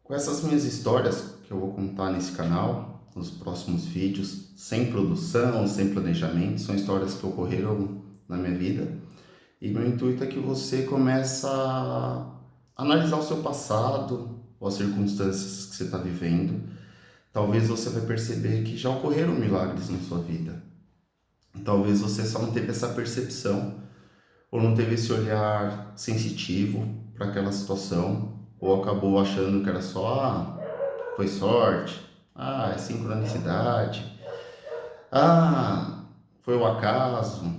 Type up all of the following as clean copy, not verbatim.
Com essas minhas histórias que eu vou contar nesse canal, nos próximos vídeos, sem produção, sem planejamento, são histórias que ocorreram na minha vida. E meu intuito é que você comece a analisar o seu passado, ou as circunstâncias que você está vivendo. Talvez você vai perceber que já ocorreram milagres na sua vida. Talvez você só não teve essa percepção, ou não teve esse olhar sensitivo para aquela situação, ou acabou achando que era só, foi sorte, é sincronicidade, foi o acaso,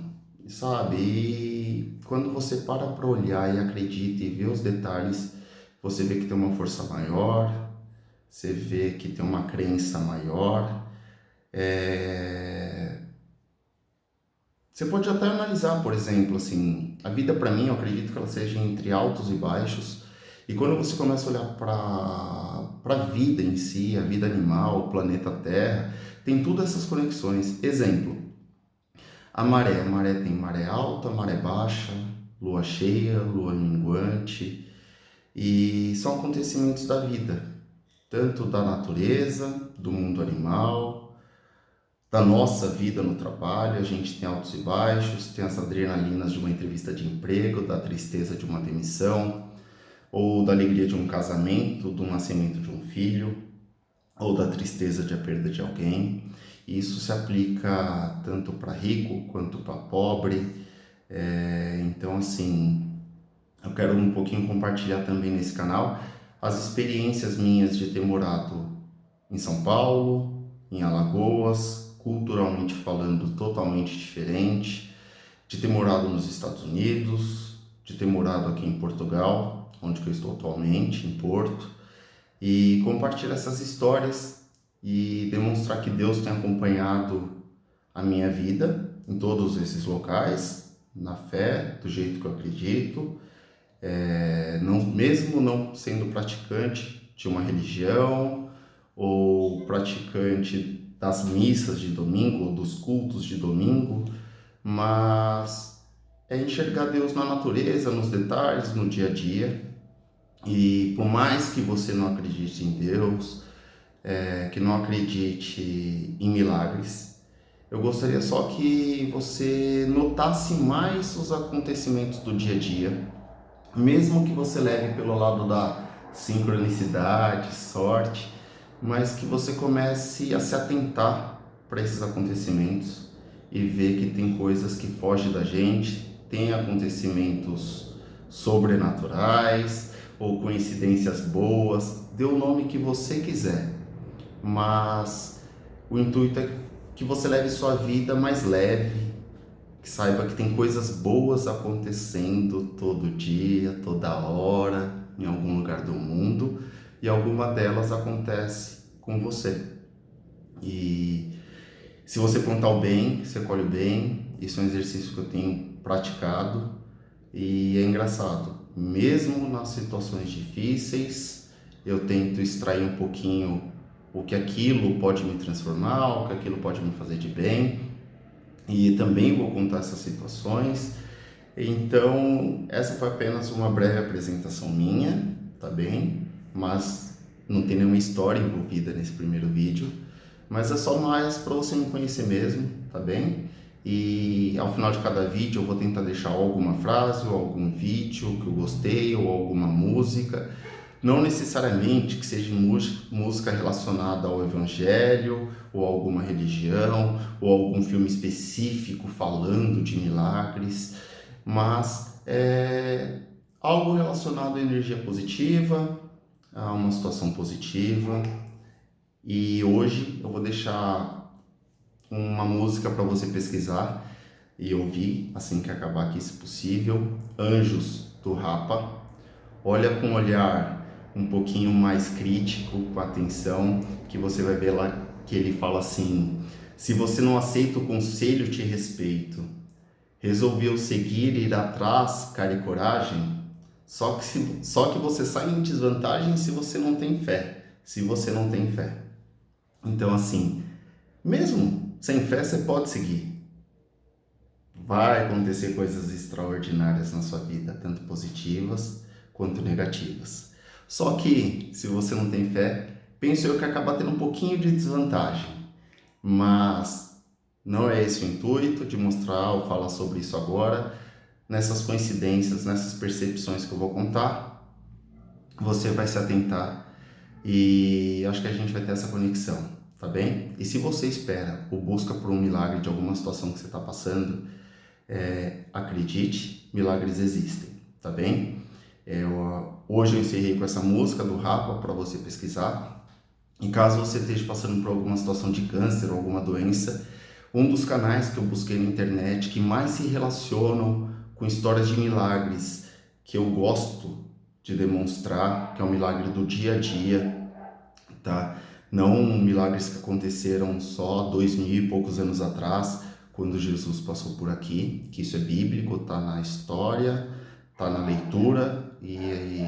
sabe? E quando você para olhar e acredita e vê os detalhes, você vê que tem uma força maior, você vê que tem uma crença maior. Você pode até analisar, por exemplo, assim, a vida para mim, eu acredito que ela seja entre altos e baixos. E quando você começa a olhar para a vida em si, a vida animal, o planeta Terra, tem todas essas conexões. Exemplo, a maré tem maré alta, maré baixa, lua cheia, lua minguante, e são acontecimentos da vida, tanto da natureza, do mundo animal, da nossa vida no trabalho. A gente tem altos e baixos, tem as adrenalinas de uma entrevista de emprego, da tristeza de uma demissão, ou da alegria de um casamento, do nascimento de um filho, ou da tristeza de a perda de alguém. E isso se aplica tanto para rico quanto para pobre. Então, assim, eu quero um pouquinho compartilhar também nesse canal as experiências minhas de ter morado em São Paulo, em Alagoas, culturalmente falando totalmente diferente, de ter morado nos Estados Unidos, de ter morado aqui em Portugal, onde eu estou atualmente, em Porto, e compartilhar essas histórias e demonstrar que Deus tem acompanhado a minha vida em todos esses locais, na fé, do jeito que eu acredito, mesmo não sendo praticante de uma religião ou praticante das missas de domingo ou dos cultos de domingo, mas é enxergar Deus na natureza, nos detalhes, no dia a dia. E por mais que você não acredite em Deus, que não acredite em milagres, eu gostaria só que você notasse mais os acontecimentos do dia a dia, mesmo que você leve pelo lado da sincronicidade, sorte, mas que você comece a se atentar para esses acontecimentos e ver que tem coisas que fogem da gente, tem acontecimentos sobrenaturais ou coincidências boas, dê o nome que você quiser, mas o intuito é que você leve sua vida mais leve, que saiba que tem coisas boas acontecendo todo dia, toda hora, em algum lugar do mundo, e alguma delas acontece com você. E se você plantar o bem, você colhe o bem. Isso é um exercício que eu tenho praticado e é engraçado. Mesmo nas situações difíceis, eu tento extrair um pouquinho o que aquilo pode me transformar, o que aquilo pode me fazer de bem, e também vou contar essas situações. Então, essa foi apenas uma breve apresentação minha, tá bem? Mas não tem nenhuma história envolvida nesse primeiro vídeo, mas é só mais para você me conhecer mesmo, tá bem? E ao final de cada vídeo eu vou tentar deixar alguma frase ou algum vídeo que eu gostei ou alguma música, não necessariamente que seja música relacionada ao evangelho ou alguma religião ou algum filme específico falando de milagres, mas algo relacionado à energia positiva, a uma situação positiva. E hoje eu vou deixar uma música para você pesquisar e ouvir assim que acabar aqui, se possível. Anjos, do Rapa. Olha com um olhar um pouquinho mais crítico, com atenção, que você vai ver lá que ele fala assim: se você não aceita o conselho, te respeito. Resolveu seguir, ir atrás, cara e coragem. Só que você sai em desvantagem se você não tem fé. Se você não tem fé. Então, assim, mesmo sem fé, você pode seguir. Vai acontecer coisas extraordinárias na sua vida, tanto positivas quanto negativas. Só que, se você não tem fé, penso eu que acaba tendo um pouquinho de desvantagem. Mas não é esse o intuito de mostrar ou falar sobre isso agora. Nessas coincidências, nessas percepções que eu vou contar, você vai se atentar e acho que a gente vai ter essa conexão, tá bem? E se você espera ou busca por um milagre de alguma situação que você está passando, acredite, milagres existem, tá bem? Hoje eu encerrei com essa música do Rapa para você pesquisar. E caso você esteja passando por alguma situação de câncer ou alguma doença, um dos canais que eu busquei na internet que mais se relacionam com histórias de milagres que eu gosto de demonstrar, que é o milagre do dia a dia, tá? Não milagres que aconteceram só 2000 e poucos anos atrás, quando Jesus passou por aqui, que isso é bíblico, tá na história, tá na leitura e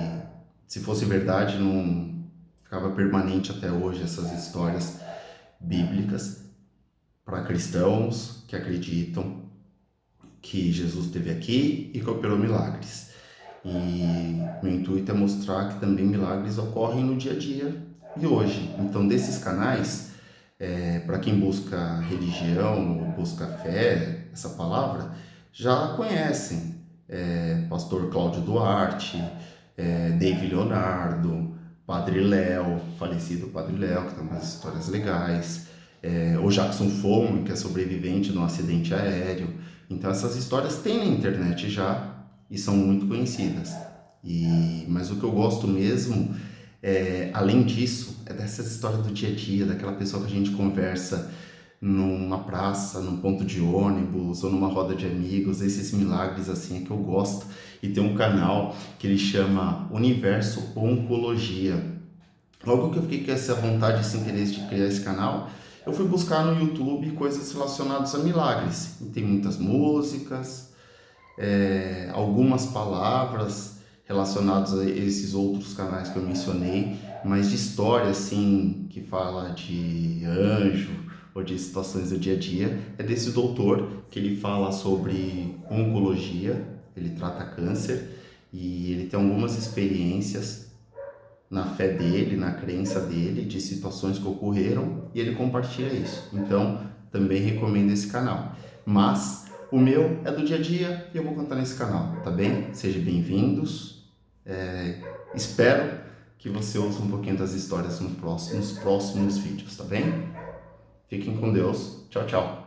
se fosse verdade não ficava permanente até hoje essas histórias bíblicas para cristãos que acreditam que Jesus esteve aqui e que operou milagres. E meu intuito é mostrar que também milagres ocorrem no dia a dia e hoje. Então, desses canais, para quem busca religião ou busca fé, essa palavra, já conhecem. Pastor Cláudio Duarte, David Leonardo, Padre Léo, falecido Padre Léo, que tem umas histórias legais, o Jackson Fome, que é sobrevivente de um acidente aéreo. Então essas histórias tem na internet já e são muito conhecidas. Mas o que eu gosto mesmo, além disso, é dessa história do dia a dia, daquela pessoa que a gente conversa numa praça, num ponto de ônibus ou numa roda de amigos, esses milagres assim é que eu gosto. E tem um canal que ele chama Universo Oncologia. Logo que eu fiquei com essa vontade, esse interesse de criar esse canal, eu fui buscar no YouTube coisas relacionadas a milagres. E tem muitas músicas, algumas palavras relacionadas a esses outros canais que eu mencionei, mas de história assim, que fala de anjo ou de situações do dia a dia, é desse doutor que ele fala sobre oncologia, ele trata câncer e ele tem algumas experiências na fé dele, na crença dele, de situações que ocorreram e ele compartilha isso. Então, também recomendo esse canal. Mas o meu é do dia a dia e eu vou contar nesse canal, tá bem? Sejam bem-vindos. Espero que você ouça um pouquinho das histórias nos próximos vídeos, tá bem? Fiquem com Deus. Tchau, tchau.